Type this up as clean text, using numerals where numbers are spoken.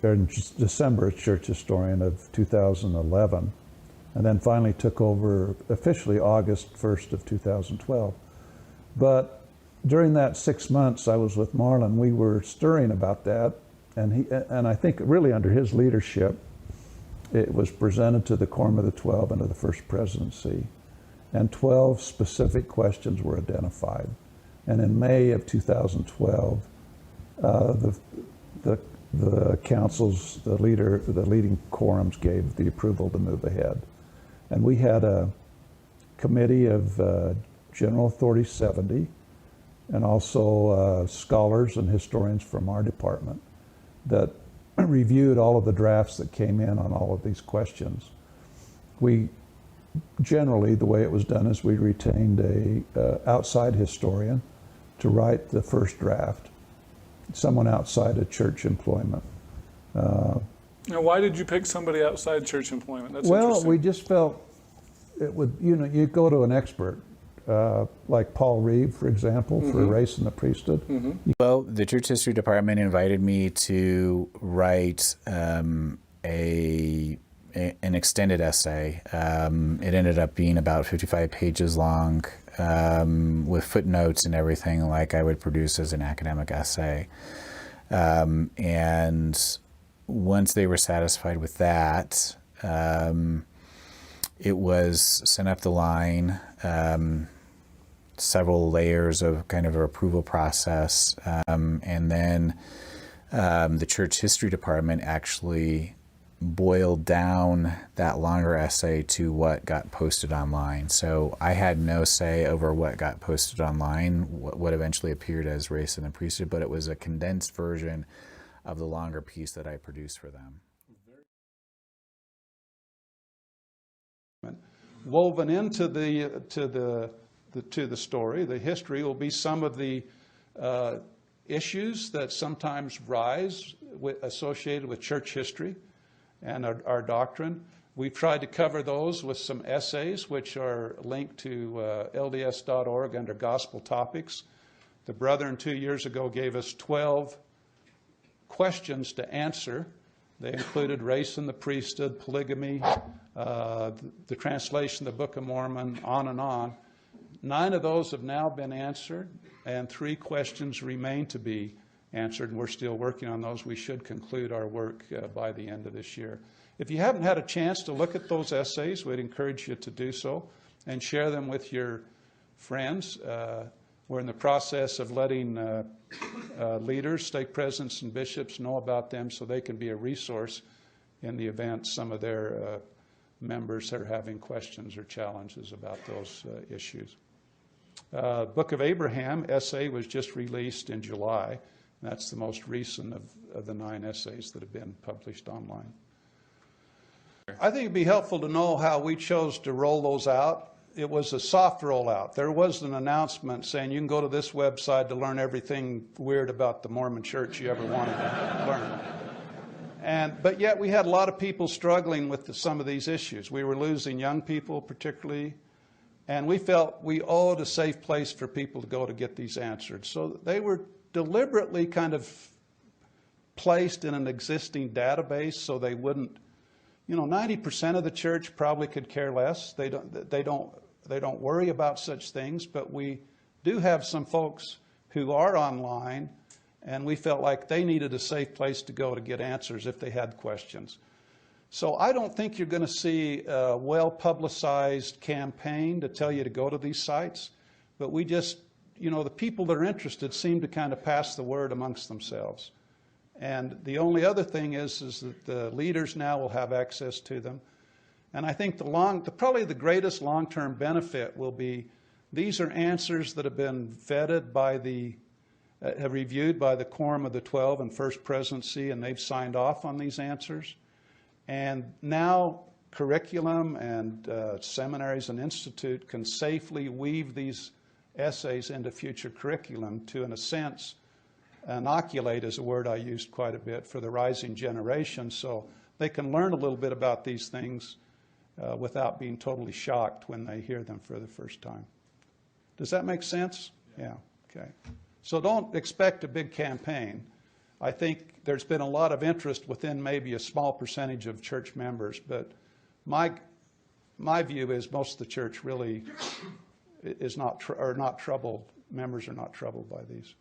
December as church historian of 2011, and then finally took over officially August 1st of 2012. But during that 6 months I was with Marlon, we were stirring about that, and I think really under his leadership, it was presented to the Quorum of the 12 and to the First Presidency, and 12 specific questions were identified. And in May of 2012, the councils, the leading quorums gave the approval to move ahead. And we had a committee of General Authority 70 and also scholars and historians from our department that reviewed all of the drafts that came in on all of these questions. We generally, the way it was done is we retained a outside historian to write the first draft, someone outside of church employment. Now, why did you pick somebody outside church employment? That's well, we just felt it would, you go to an expert, like Paul Reeve, for example, for race in the priesthood. Well, the church history department invited me to write an extended essay. It ended up being about 55 pages long, with footnotes and everything like I would produce as an academic essay. And once they were satisfied with that, it was sent up the line, several layers of kind of an approval process, and then the church history department actually boiled down that longer essay to what got posted online. So I had no say over what got posted online, what eventually appeared as Race in the Priesthood, but it was a condensed version of the longer piece that I produced for them. Woven into the story, the history, will be some of the issues that sometimes rise associated with church history and our doctrine. We've tried to cover those with some essays, which are linked to LDS.org under Gospel Topics. The brethren 2 years ago gave us 12 questions to answer. They included race in the priesthood, polygamy, the translation of the Book of Mormon, on and on. 9 of those have now been answered, and 3 questions remain to be answered, and we're still working on those. We should conclude our work by the end of this year. If you haven't had a chance to look at those essays, we'd encourage you to do so and share them with your friends. We're in the process of letting leaders, stake presidents, and bishops know about them so they can be a resource in the event some of their members are having questions or challenges about those issues. Book of Abraham essay was just released in July. That's the most recent of the 9 essays that have been published online. I think it'd be helpful to know how we chose to roll those out. It was a soft rollout. There was an announcement saying you can go to this website to learn everything weird about the Mormon Church you ever wanted to learn. But yet we had a lot of people struggling with some of these issues. We were losing young people particularly, and we felt we owed a safe place for people to go to get these answered. So they were deliberately kind of placed in an existing database so they wouldn't, 90% of the church probably could care less. They don't worry about such things, but we do have some folks who are online, and we felt like they needed a safe place to go to get answers if they had questions. So I don't think you're going to see a well-publicized campaign to tell you to go to these sites, but we just, the people that are interested seem to kind of pass the word amongst themselves. And the only other thing is that the leaders now will have access to them. And I think probably the greatest long-term benefit will be these are answers that have been vetted by reviewed by the Quorum of the 12 and First Presidency, and they've signed off on these answers. And now curriculum and seminaries and institute can safely weave these essays into future curriculum to, in a sense, inoculate is a word I used quite a bit for the rising generation, so they can learn a little bit about these things without being totally shocked when they hear them for the first time. Does that make sense? Yeah, okay. So don't expect a big campaign. I think there's been a lot of interest within maybe a small percentage of church members, but my view is most of the church really is not troubled. Members are not troubled by these.